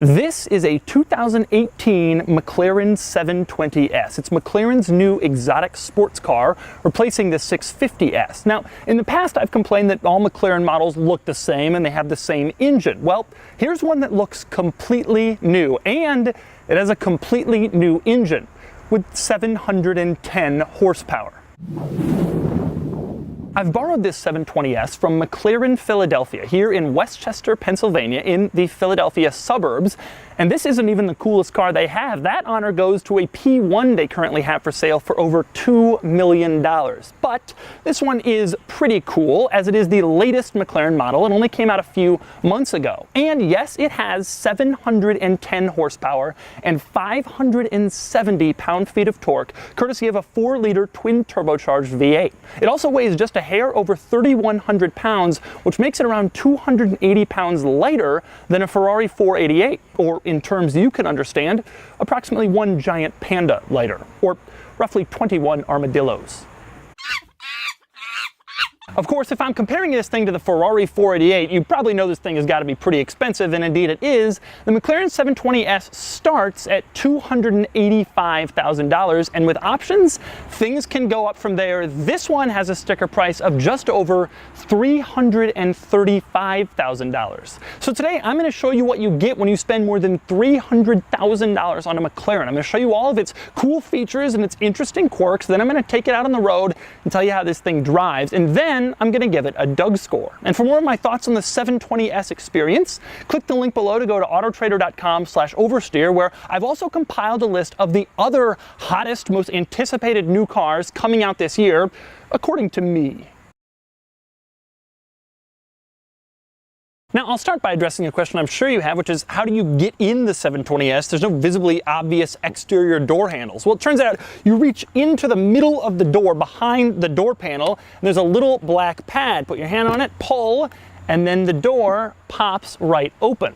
This is a 2018 McLaren 720S. It's McLaren's new exotic sports car, replacing the 650S. Now, in the past, I've complained that all McLaren models look the same and they have the same engine. Well, here's one that looks completely new, and it has a completely new engine with 710 horsepower. I've borrowed this 720S from McLaren Philadelphia here in Westchester, Pennsylvania, in the Philadelphia suburbs. And this isn't even the coolest car they have. That honor goes to a P1 they currently have for sale for over $2 million. But this one is pretty cool, as it is the latest McLaren model. It only came out a few months ago. And yes, it has 710 horsepower and 570 pound-feet of torque, courtesy of a 4-liter twin-turbocharged V8. It also weighs just a hair over 3,100 pounds, which makes it around 280 pounds lighter than a Ferrari 488, or in terms you can understand, approximately one giant panda lighter, or roughly 21 armadillos. Of course, if I'm comparing this thing to the Ferrari 488, you probably know this thing has got to be pretty expensive, and indeed it is. The McLaren 720S starts at $285,000, and with options, things can go up from there. This one has a sticker price of just over $335,000. So today, I'm going to show you what you get when you spend more than $300,000 on a McLaren. I'm going to show you all of its cool features and its interesting quirks. Then I'm going to take it out on the road and tell you how this thing drives, and then I'm going to give it a Doug score. And for more of my thoughts on the 720S experience, click the link below to go to autotrader.com/oversteer, where I've also compiled a list of the other hottest, most anticipated new cars coming out this year, according to me. Now, I'll start by addressing a question I'm sure you have, which is, how do you get in the 720S? There's no visibly obvious exterior door handles. Well, it turns out you reach into the middle of the door, behind the door panel, and there's a little black pad. Put your hand on it, pull, and then the door pops right open.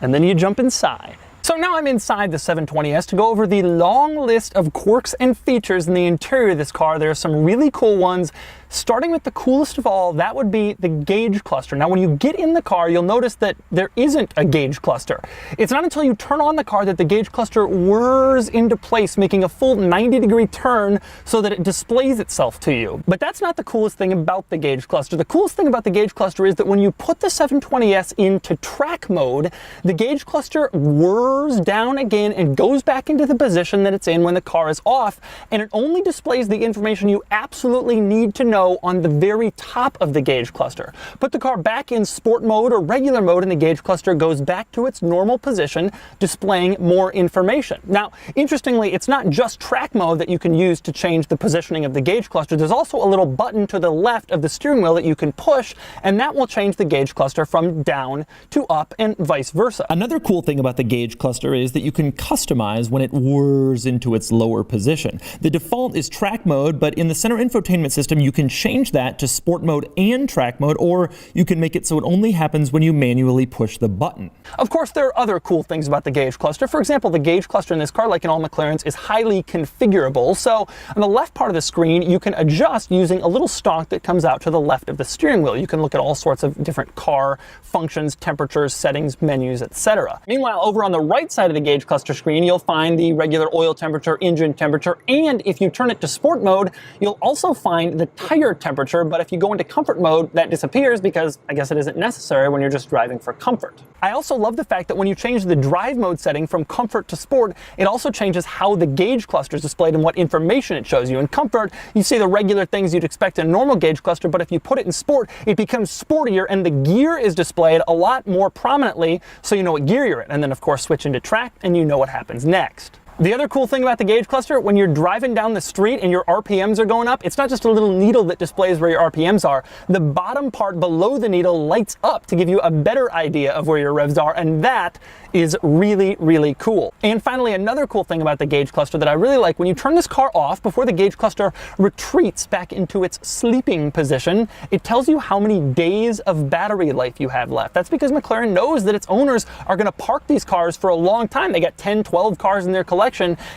And then you jump inside. So now I'm inside the 720S to go over the long list of quirks and features in the interior of this car. There are some really cool ones, starting with the coolest of all. That would be the gauge cluster. Now, when you get in the car, you'll notice that there isn't a gauge cluster. It's not until you turn on the car that the gauge cluster whirs into place, making a full 90-degree turn so that it displays itself to you. But that's not the coolest thing about the gauge cluster. The coolest thing about the gauge cluster is that when you put the 720S into track mode, the gauge cluster whirs down again and goes back into the position that it's in when the car is off, and it only displays the information you absolutely need to know on the very top of the gauge cluster. Put the car back in sport mode or regular mode and the gauge cluster goes back to its normal position, displaying more information. Now, interestingly, it's not just track mode that you can use to change the positioning of the gauge cluster. There's also a little button to the left of the steering wheel that you can push, and that will change the gauge cluster from down to up and vice versa. Another cool thing about the gauge cluster is that you can customize when it whirs into its lower position. The default is track mode, but in the center infotainment system, you can change that to sport mode and track mode, or you can make it so it only happens when you manually push the button. Of course, there are other cool things about the gauge cluster. For example, the gauge cluster in this car, like in all McLarens, is highly configurable. So on the left part of the screen, you can adjust using a little stalk that comes out to the left of the steering wheel. You can look at all sorts of different car functions, temperatures, settings, menus, etc. Meanwhile, over on the right side of the gauge cluster screen, you'll find the regular oil temperature, engine temperature, and if you turn it to sport mode, you'll also find the tire temperature. But if you go into comfort mode, that disappears because I guess it isn't necessary when you're just driving for comfort. I also love the fact that when you change the drive mode setting from comfort to sport, it also changes how the gauge cluster is displayed and what information it shows you. In comfort, you see the regular things you'd expect in a normal gauge cluster, but if you put it in sport, it becomes sportier and the gear is displayed a lot more prominently, so you know what gear you're in. And then of course switch into track and you know what happens next. The other cool thing about the gauge cluster, when you're driving down the street and your RPMs are going up, it's not just a little needle that displays where your RPMs are. The bottom part below the needle lights up to give you a better idea of where your revs are, and that is really, really cool. And finally, another cool thing about the gauge cluster that I really like, when you turn this car off, before the gauge cluster retreats back into its sleeping position, it tells you how many days of battery life you have left. That's because McLaren knows that its owners are going to park these cars for a long time. They got 10, 12 cars in their collection,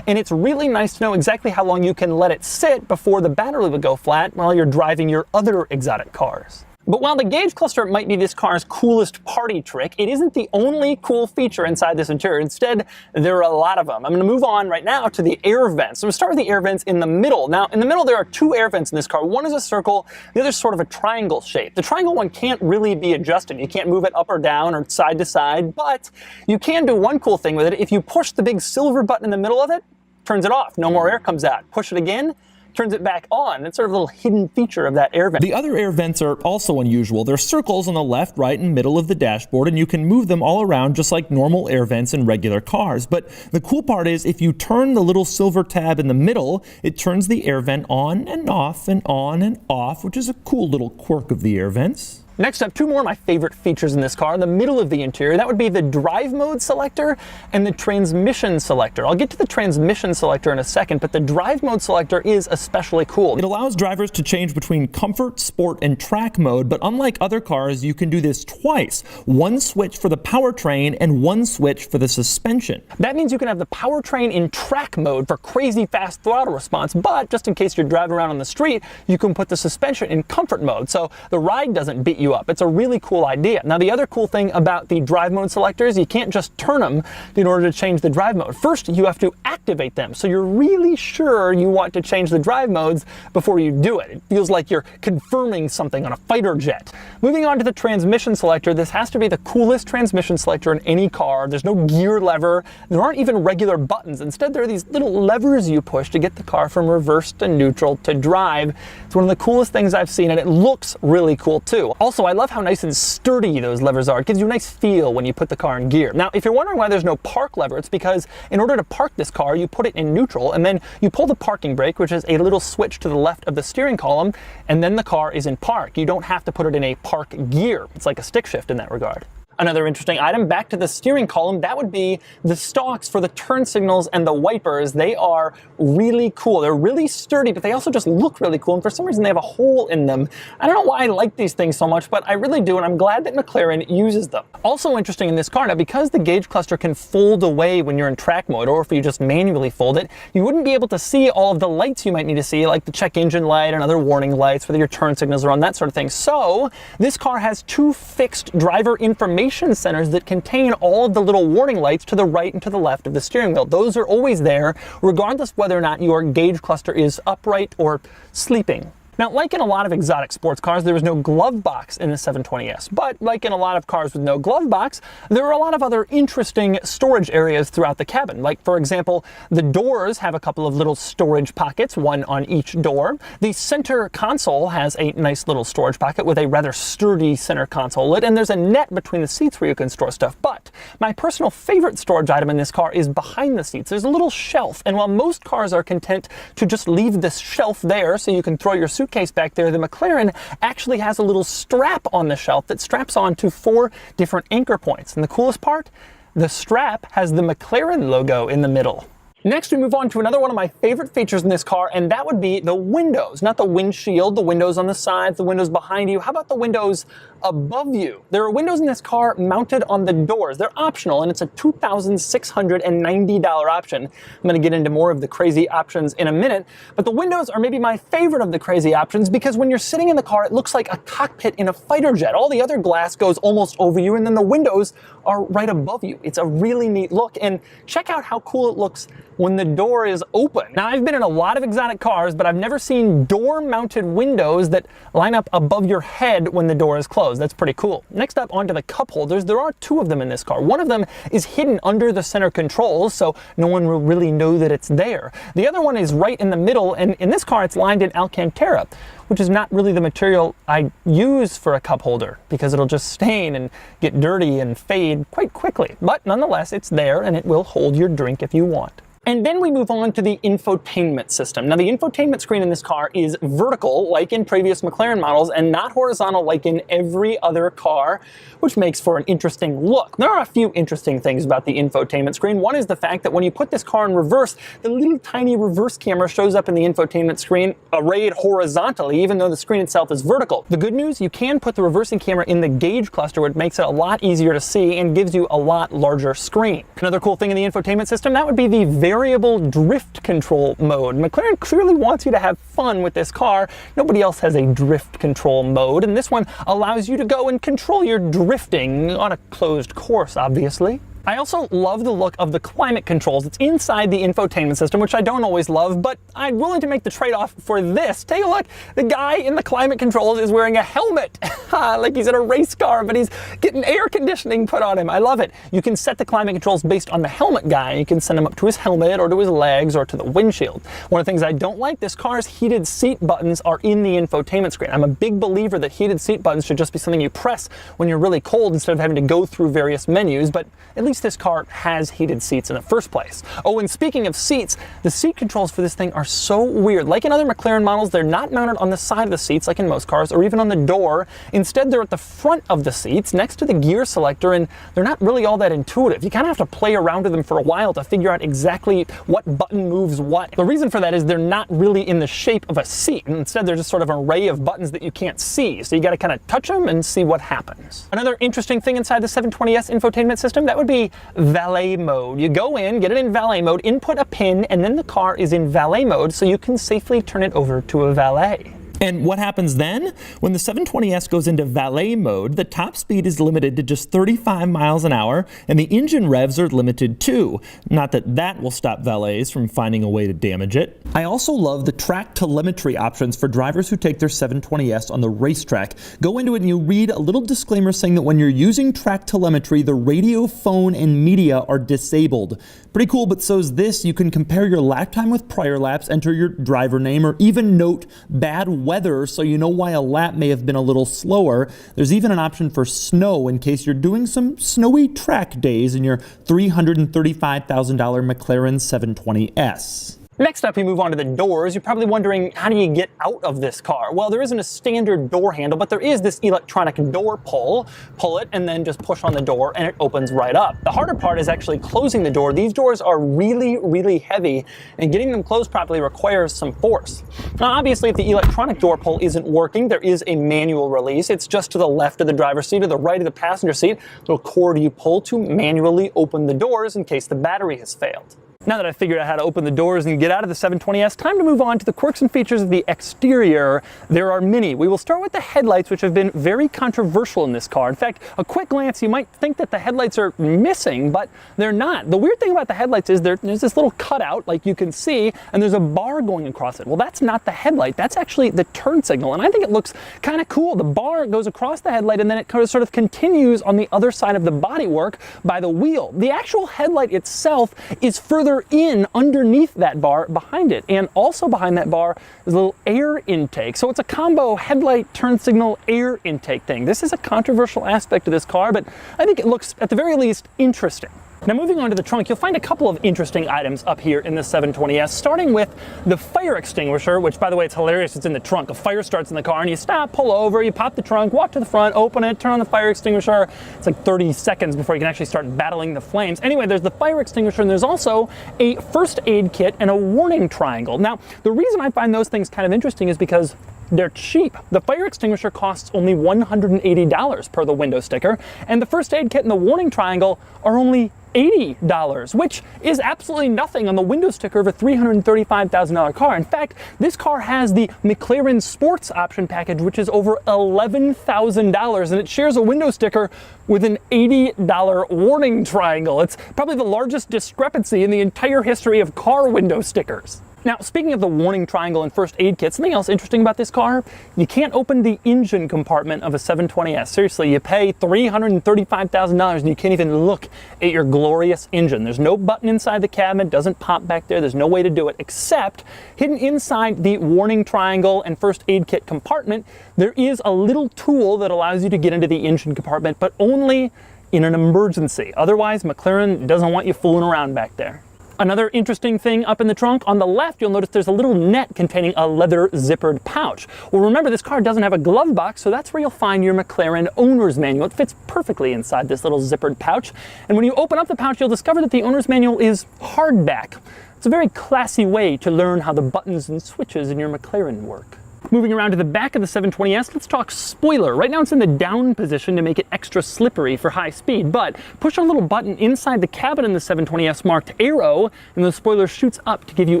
and it's really nice to know exactly how long you can let it sit before the battery would go flat while you're driving your other exotic cars. But while the gauge cluster might be this car's coolest party trick, it isn't the only cool feature inside this interior. Instead, there are a lot of them. I'm going to move on right now to the air vents. So we'll start with the air vents in the middle. Now, in the middle, there are two air vents in this car. One is a circle, the other is sort of a triangle shape. The triangle one can't really be adjusted. You can't move it up or down or side to side, but you can do one cool thing with it. If you push the big silver button in the middle of it, turns it off. No more air comes out. Push it again, turns it back on. It's sort of a little hidden feature of that air vent. The other air vents are also unusual. They're circles on the left, right, and middle of the dashboard, and you can move them all around just like normal air vents in regular cars. But the cool part is if you turn the little silver tab in the middle, it turns the air vent on and off and on and off, which is a cool little quirk of the air vents. Next up, two more of my favorite features in this car, in the middle of the interior. That would be the drive mode selector and the transmission selector. I'll get to the transmission selector in a second, but the drive mode selector is especially cool. It allows drivers to change between comfort, sport, and track mode, but unlike other cars, you can do this twice. One switch for the powertrain and one switch for the suspension. That means you can have the powertrain in track mode for crazy fast throttle response, but just in case you're driving around on the street, you can put the suspension in comfort mode, so the ride doesn't beat you up. It's a really cool idea. Now, the other cool thing about the drive mode selectors, you can't just turn them in order to change the drive mode. First, you have to activate them, so you're really sure you want to change the drive modes before you do it. It feels like you're confirming something on a fighter jet. Moving on to the transmission selector, this has to be the coolest transmission selector in any car. There's no gear lever. There aren't even regular buttons. Instead, there are these little levers you push to get the car from reverse to neutral to drive. It's one of the coolest things I've seen, and it looks really cool too. Also, I love how nice and sturdy those levers are. It gives you a nice feel when you put the car in gear. Now, if you're wondering why there's no park lever, it's because in order to park this car, you put it in neutral, and then you pull the parking brake, which is a little switch to the left of the steering column, and then the car is in park. You don't have to put it in a park gear. It's like a stick shift in that regard. Another interesting item, back to the steering column, that would be the stalks for the turn signals and the wipers. They are really cool. They're really sturdy, but they also just look really cool, and for some reason they have a hole in them. I don't know why I like these things so much, but I really do, and I'm glad that McLaren uses them. Also interesting in this car, now because the gauge cluster can fold away when you're in track mode, or if you just manually fold it, you wouldn't be able to see all of the lights you might need to see, like the check engine light and other warning lights, whether your turn signals are on, that sort of thing. So this car has two fixed driver information centers that contain all of the little warning lights to the right and to the left of the steering wheel. Those are always there, regardless whether or not your gauge cluster is upright or sleeping. Now, like in a lot of exotic sports cars, there is no glove box in the 720S, but like in a lot of cars with no glove box, there are a lot of other interesting storage areas throughout the cabin. Like, for example, the doors have a couple of little storage pockets, one on each door. The center console has a nice little storage pocket with a rather sturdy center console lid, and there's a net between the seats where you can store stuff. But my personal favorite storage item in this car is behind the seats. There's a little shelf, and while most cars are content to just leave this shelf there so you can throw your suitcase back there, the McLaren actually has a little strap on the shelf that straps on to 4 different anchor points. And the coolest part, the strap has the McLaren logo in the middle. Next, we move on to another one of my favorite features in this car, and that would be the windows. Not the windshield, the windows on the sides, the windows behind you. How about the windows above you? There are windows in this car mounted on the doors. They're optional, and it's a $2,690 option. I'm going to get into more of the crazy options in a minute, but the windows are maybe my favorite of the crazy options because when you're sitting in the car, it looks like a cockpit in a fighter jet. All the other glass goes almost over you, and then the windows are right above you. It's a really neat look, and check out how cool it looks when the door is open. Now, I've been in a lot of exotic cars, but I've never seen door-mounted windows that line up above your head when the door is closed. That's pretty cool. Next up, onto the cup holders. There are 2 of them in this car. One of them is hidden under the center controls, so no one will really know that it's there. The other one is right in the middle, and in this car, it's lined in Alcantara, which is not really the material I use for a cup holder because it'll just stain and get dirty and fade quite quickly. But nonetheless, it's there, and it will hold your drink if you want. And then we move on to the infotainment system. Now, the infotainment screen in this car is vertical, like in previous McLaren models, and not horizontal, like in every other car, which makes for an interesting look. There are a few interesting things about the infotainment screen. One is the fact that when you put this car in reverse, the little tiny reverse camera shows up in the infotainment screen arrayed horizontally, even though the screen itself is vertical. The good news, you can put the reversing camera in the gauge cluster, which makes it a lot easier to see and gives you a lot larger screen. Another cool thing in the infotainment system, that would be the very variable drift control mode. McLaren clearly wants you to have fun with this car. Nobody else has a drift control mode, and this one allows you to go and control your drifting on a closed course, obviously. I also love the look of the climate controls. It's inside the infotainment system, which I don't always love, but I'm willing to make the trade-off for this. Take a look. The guy in the climate controls is wearing a helmet, like he's in a race car, but he's getting air conditioning put on him. I love it. You can set the climate controls based on the helmet guy. You can send them up to his helmet or to his legs or to the windshield. One of the things I don't like, this car's heated seat buttons are in the infotainment screen. I'm a big believer that heated seat buttons should just be something you press when you're really cold instead of having to go through various menus, but at least this car has heated seats in the first place. Oh, and speaking of seats, the seat controls for this thing are so weird. Like in other McLaren models, they're not mounted on the side of the seats like in most cars, or even on the door. Instead, they're at the front of the seats next to the gear selector, and they're not really all that intuitive. You kind of have to play around with them for a while to figure out exactly what button moves what. The reason for that is they're not really in the shape of a seat, and instead they're just sort of an array of buttons that you can't see. So you got to kind of touch them and see what happens. Another interesting thing inside the 720S infotainment system, that would be valet mode. You go in, get it in valet mode, input a pin, and then the car is in valet mode so you can safely turn it over to a valet. And what happens then? When the 720S goes into valet mode, the top speed is limited to just 35 miles an hour, and the engine revs are limited too. Not that that will stop valets from finding a way to damage it. I also love the track telemetry options for drivers who take their 720S on the racetrack. Go into it and you read a little disclaimer saying that when you're using track telemetry, the radio, phone, and media are disabled. Pretty cool, but so's this. You can compare your lap time with prior laps, enter your driver name, or even note bad weather so you know why a lap may have been a little slower. There's even an option for snow in case you're doing some snowy track days in your $335,000 McLaren 720S. Next up, we move on to the doors. You're probably wondering, how do you get out of this car? Well, there isn't a standard door handle, but there is this electronic door pull. Pull it and then just push on the door and it opens right up. The harder part is actually closing the door. These doors are really, really heavy, and getting them closed properly requires some force. Now, obviously, if the electronic door pull isn't working, there is a manual release. It's just to the left of the driver's seat or the right of the passenger seat. The cord you pull to manually open the doors in case the battery has failed. Now that I've figured out how to open the doors and get out of the 720S, time to move on to the quirks and features of the exterior. There are many. We will start with the headlights, which have been very controversial in this car. In fact, a quick glance, you might think that the headlights are missing, but they're not. The weird thing about the headlights is there's this little cutout, like you can see, and there's a bar going across it. Well, that's not the headlight. That's actually the turn signal, and I think it looks kind of cool. The bar goes across the headlight, and then it sort of continues on the other side of the bodywork by the wheel. The actual headlight itself is further in underneath that bar behind it, and also behind that bar is a little air intake. So it's a combo headlight, turn signal, air intake thing. This is a controversial aspect of this car, but I think it looks at the very least interesting. Now, moving on to the trunk, you'll find a couple of interesting items up here in the 720S, starting with the fire extinguisher, which, by the way, it's hilarious. It's in the trunk. A fire starts in the car, and you stop, pull over, you pop the trunk, walk to the front, open it, turn on the fire extinguisher. It's like 30 seconds before you can actually start battling the flames. Anyway, there's the fire extinguisher, and there's also a first aid kit and a warning triangle. Now, the reason I find those things kind of interesting is because they're cheap. The fire extinguisher costs only $180 per the window sticker, and the first aid kit and the warning triangle are only $80, which is absolutely nothing on the window sticker of a $335,000 car. In fact, this car has the McLaren Sports option package, which is over $11,000, and it shares a window sticker with an $80 warning triangle. It's probably the largest discrepancy in the entire history of car window stickers. Now, speaking of the warning triangle and first aid kit, something else interesting about this car, you can't open the engine compartment of a 720S. Seriously, you pay $335,000 and you can't even look at your glorious engine. There's no button inside the cabinet, doesn't pop back there, there's no way to do it, except hidden inside the warning triangle and first aid kit compartment, there is a little tool that allows you to get into the engine compartment, but only in an emergency. Otherwise, McLaren doesn't want you fooling around back there. Another interesting thing up in the trunk, on the left, you'll notice there's a little net containing a leather zippered pouch. Well, remember, this car doesn't have a glove box, so that's where you'll find your McLaren owner's manual. It fits perfectly inside this little zippered pouch. And when you open up the pouch, you'll discover that the owner's manual is hardback. It's a very classy way to learn how the buttons and switches in your McLaren work. Moving around to the back of the 720S, let's talk spoiler. Right now it's in the down position to make it extra slippery for high speed, but push a little button inside the cabin in the 720S marked arrow, and the spoiler shoots up to give you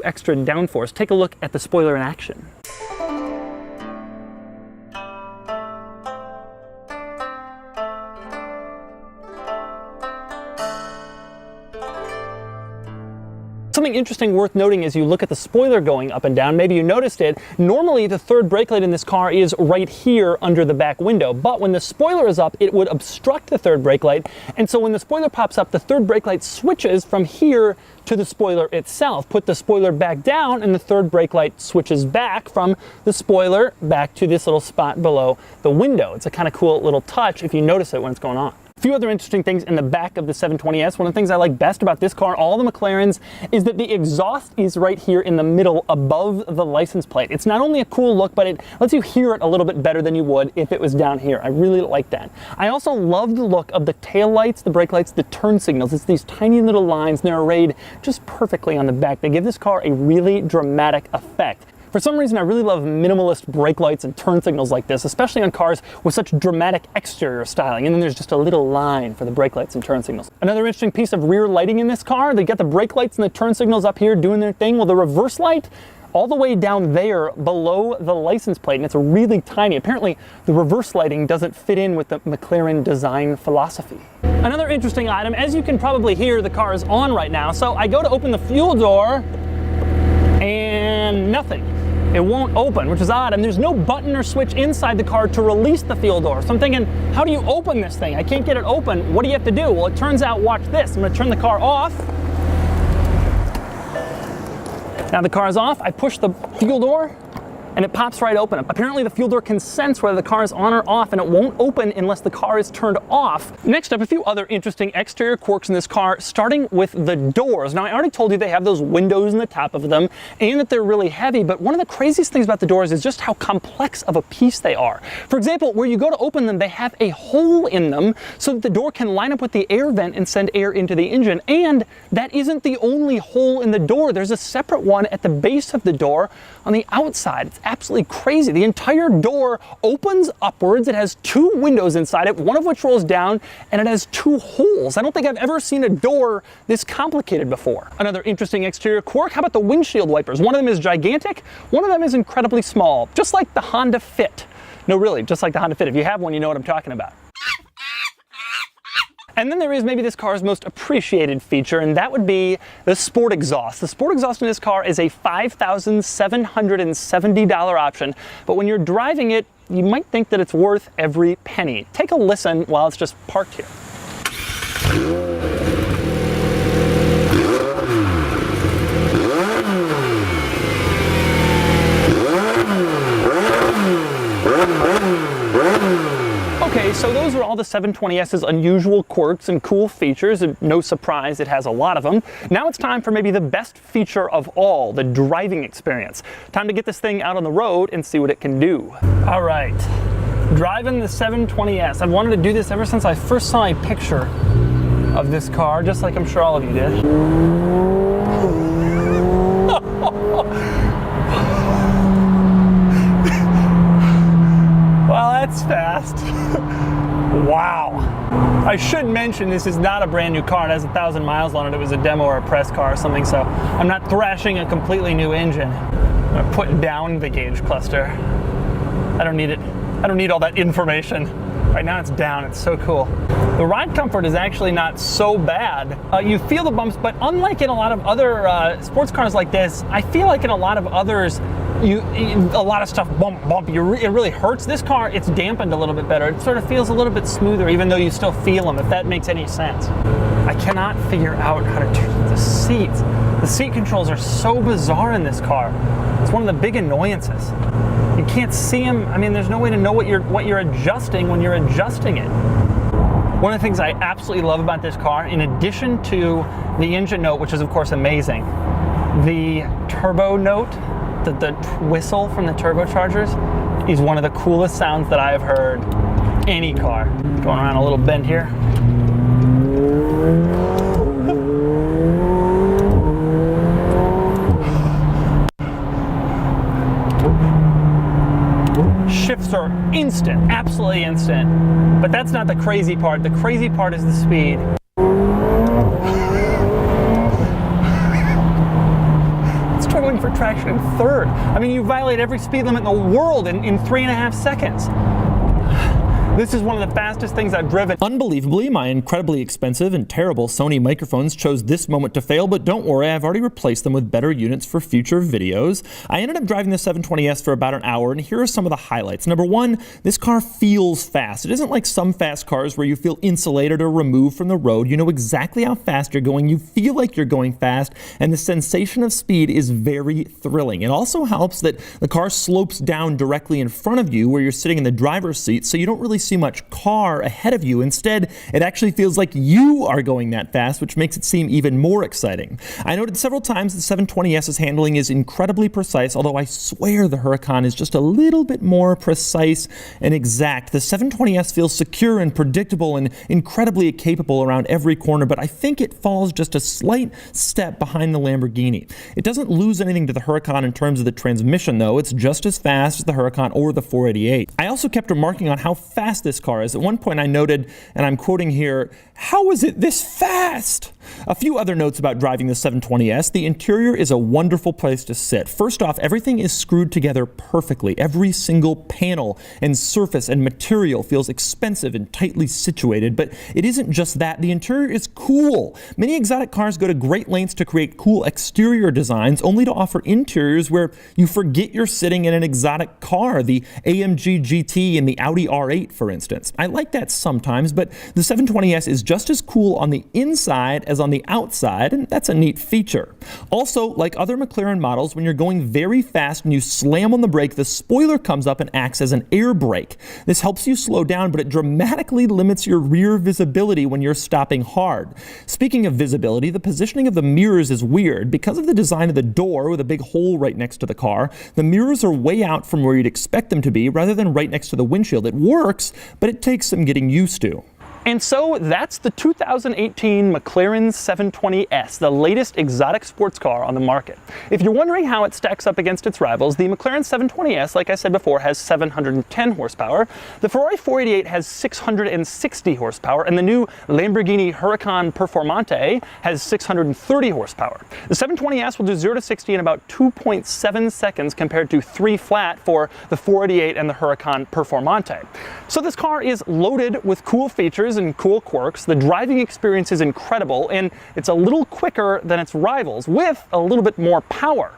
extra downforce. Take a look at the spoiler in action. Something interesting worth noting as you look at the spoiler going up and down, maybe you noticed it, normally the third brake light in this car is right here under the back window, but when the spoiler is up, it would obstruct the third brake light, and so when the spoiler pops up, the third brake light switches from here to the spoiler itself. Put the spoiler back down and the third brake light switches back from the spoiler back to this little spot below the window. It's a kind of cool little touch if you notice it when it's going on. A few other interesting things in the back of the 720S. One of the things I like best about this car, all the McLarens, is that the exhaust is right here in the middle above the license plate. It's not only a cool look, but it lets you hear it a little bit better than you would if it was down here. I really like that. I also love the look of the tail lights, the brake lights, the turn signals. It's these tiny little lines, and they're arrayed just perfectly on the back. They give this car a really dramatic effect. For some reason, I really love minimalist brake lights and turn signals like this, especially on cars with such dramatic exterior styling. And then there's just a little line for the brake lights and turn signals. Another interesting piece of rear lighting in this car, they got the brake lights and the turn signals up here doing their thing. Well, the reverse light, all the way down there below the license plate, and it's really tiny. Apparently, the reverse lighting doesn't fit in with the McLaren design philosophy. Another interesting item, as you can probably hear, the car is on right now. So I go to open the fuel door, and nothing. It won't open, which is odd, and there's no button or switch inside the car to release the fuel door. So I'm thinking, how do you open this thing? I can't get it open. What do you have to do? Well, it turns out, watch this. I'm gonna turn the car off. Now the car is off. I push the fuel door, and it pops right open. Apparently the fuel door can sense whether the car is on or off, and it won't open unless the car is turned off. Next up, a few other interesting exterior quirks in this car, starting with the doors. Now, I already told you they have those windows in the top of them, and that they're really heavy, but one of the craziest things about the doors is just how complex of a piece they are. For example, where you go to open them, they have a hole in them so that the door can line up with the air vent and send air into the engine, and that isn't the only hole in the door. There's a separate one at the base of the door on the outside. It's absolutely crazy. The entire door opens upwards. It has two windows inside it, one of which rolls down, and it has two holes. I don't think I've ever seen a door this complicated before. Another interesting exterior quirk, how about the windshield wipers? One of them is gigantic, one of them is incredibly small, just like the Honda Fit. No, really, just like the Honda Fit. If you have one, you know what I'm talking about. And then there is maybe this car's most appreciated feature, and that would be the sport exhaust. The sport exhaust in this car is a $5,770 option, but when you're driving it, you might think that it's worth every penny. Take a listen while it's just parked here. Okay, so those are all the 720S's unusual quirks and cool features, and no surprise it has a lot of them. Now it's time for maybe the best feature of all, the driving experience. Time to get this thing out on the road and see what it can do. All right, driving the 720S. I've wanted to do this ever since I first saw a picture of this car, just like I'm sure all of you did. Well, that's fast. Wow. I should mention this is not a brand new car. It has 1,000 miles on it. It was a demo or a press car or something, so I'm not thrashing a completely new engine. I'm gonna put down the gauge cluster. I don't need it. I don't need all that information. Right now it's down. It's so cool. The ride comfort is actually not so bad. You feel the bumps, but unlike in a lot of other sports cars like this, I feel like in a lot of others, a lot of stuff bump. It really hurts. This car, it's dampened a little bit better. It sort of feels a little bit smoother, even though you still feel them, if that makes any sense. I cannot figure out how to turn the seats. The seat controls are so bizarre in this car. It's one of the big annoyances. You can't see them. I mean, there's no way to know what you're adjusting when you're adjusting it. One of the things I absolutely love about this car, in addition to the engine note, which is of course amazing, the turbo note, the whistle from the turbochargers is one of the coolest sounds that I have heard any car. Going around a little bend here. instant, absolutely instant. But that's not the crazy part. The crazy part is the speed. It's totaling for traction in third. I mean, you violate every speed limit in the world in 3.5 seconds. This is one of the fastest things I've driven. Unbelievably, my incredibly expensive and terrible Sony microphones chose this moment to fail, but don't worry, I've already replaced them with better units for future videos. I ended up driving the 720S for about an hour, and here are some of the highlights. Number one, this car feels fast. It isn't like some fast cars where you feel insulated or removed from the road. You know exactly how fast you're going, you feel like you're going fast, and the sensation of speed is very thrilling. It also helps that the car slopes down directly in front of you where you're sitting in the driver's seat, so you don't really see much car ahead of you. Instead, it actually feels like you are going that fast, which makes it seem even more exciting. I noted several times the 720S's handling is incredibly precise, although I swear the Huracan is just a little bit more precise and exact. The 720S feels secure and predictable and incredibly capable around every corner, but I think it falls just a slight step behind the Lamborghini. It doesn't lose anything to the Huracan in terms of the transmission, though. It's just as fast as the Huracan or the 488. I also kept remarking on how fast this car is. At one point I noted, and I'm quoting here, "How is it this fast?" A few other notes about driving the 720S. The interior is a wonderful place to sit. First off, everything is screwed together perfectly. Every single panel and surface and material feels expensive and tightly situated, but it isn't just that. The interior is cool. Many exotic cars go to great lengths to create cool exterior designs, only to offer interiors where you forget you're sitting in an exotic car, the AMG GT and the Audi R8, for instance. I like that sometimes, but the 720S is just as cool on the inside as on the outside, and that's a neat feature. Also, like other McLaren models, when you're going very fast and you slam on the brake, the spoiler comes up and acts as an air brake. This helps you slow down, but it dramatically limits your rear visibility when you're stopping hard. Speaking of visibility, the positioning of the mirrors is weird. Because of the design of the door with a big hole right next to the car, the mirrors are way out from where you'd expect them to be rather than right next to the windshield. It works, but it takes some getting used to. And so that's the 2018 McLaren 720S, the latest exotic sports car on the market. If you're wondering how it stacks up against its rivals, the McLaren 720S, like I said before, has 710 horsepower. The Ferrari 488 has 660 horsepower, and the new Lamborghini Huracan Performante has 630 horsepower. The 720S will do 0 to 60 in about 2.7 seconds compared to 3 flat for the 488 and the Huracan Performante. So this car is loaded with cool features and cool quirks. The driving experience is incredible, and it's a little quicker than its rivals with a little bit more power,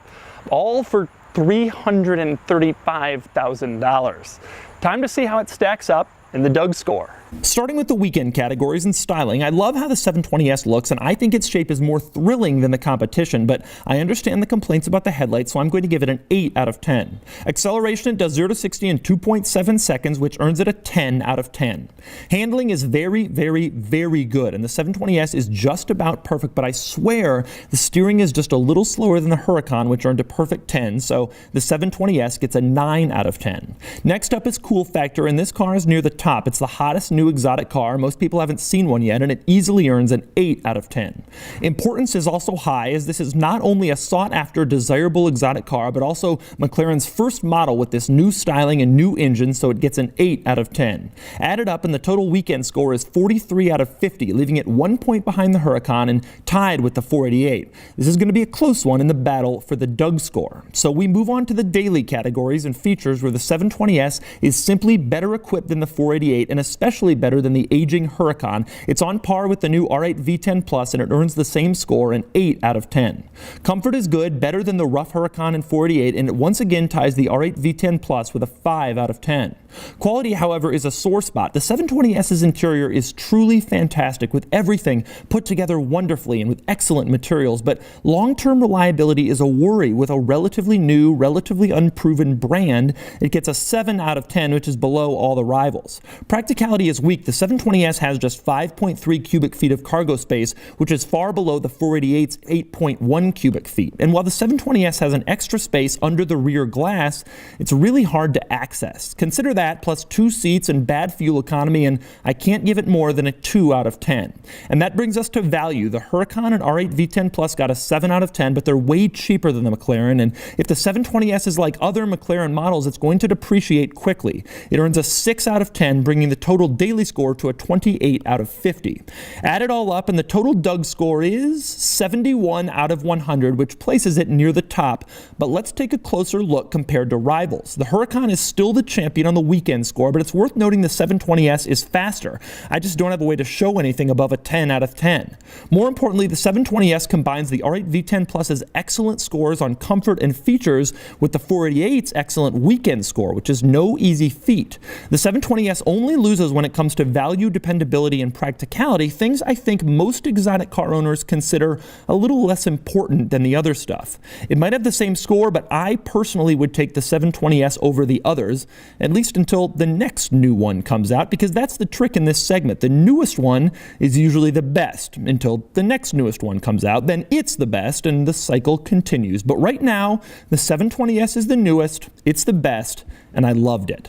all for $335,000. Time to see how it stacks up in the Doug score. Starting with the weekend categories and styling, I love how the 720S looks, and I think its shape is more thrilling than the competition, but I understand the complaints about the headlights, so I'm going to give it an 8 out of 10. Acceleration, it does 0 to 60 in 2.7 seconds, which earns it a 10 out of 10. Handling is very, very, very good, and the 720S is just about perfect, but I swear the steering is just a little slower than the Huracan, which earned a perfect 10, so the 720S gets a 9 out of 10. Next up is cool factor, and this car is near the top. It's the hottest new exotic car. Most people haven't seen one yet, and it easily earns an 8 out of 10. Importance is also high, as this is not only a sought-after, desirable exotic car, but also McLaren's first model with this new styling and new engine, so it gets an 8 out of 10. Added up, and the total weekend score is 43 out of 50, leaving it 1 point behind the Huracan and tied with the 488. This is going to be a close one in the battle for the Doug score. So we move on to the daily categories and features, where the 720S is simply better equipped than the 488, and especially better than the aging Huracan. It's on par with the new R8 V10 Plus, and it earns the same score, an 8 out of 10. Comfort is good, better than the rough Huracan and 488, and it once again ties the R8 V10 Plus with a 5 out of 10. Quality, however, is a sore spot. The 720S's interior is truly fantastic, with everything put together wonderfully and with excellent materials, but long-term reliability is a worry. With a relatively new, relatively unproven brand, it gets a 7 out of 10, which is below all the rivals. Practicality is is weak. The 720S has just 5.3 cubic feet of cargo space, which is far below the 488's 8.1 cubic feet. And while the 720S has an extra space under the rear glass, it's really hard to access. Consider that plus 2 seats and bad fuel economy, and I can't give it more than a 2 out of 10. And that brings us to value. The Huracan and R8 V10 Plus got a 7 out of 10, but they're way cheaper than the McLaren, and if the 720S is like other McLaren models, it's going to depreciate quickly. It earns a 6 out of 10, bringing the total daily score to a 28 out of 50. Add it all up, and the total Doug score is 71 out of 100, which places it near the top. But let's take a closer look compared to rivals. The Huracan is still the champion on the weekend score, but it's worth noting the 720S is faster. I just don't have a way to show anything above a 10 out of 10. More importantly, the 720S combines the R8 V10 Plus's excellent scores on comfort and features with the 488's excellent weekend score, which is no easy feat. The 720S only loses when it comes to value, dependability, and practicality, things I think most exotic car owners consider a little less important than the other stuff. It might have the same score, but I personally would take the 720S over the others, at least until the next new one comes out, because that's the trick in this segment. The newest one is usually the best until the next newest one comes out, then it's the best, and the cycle continues. But right now, the 720S is the newest, it's the best, and I loved it.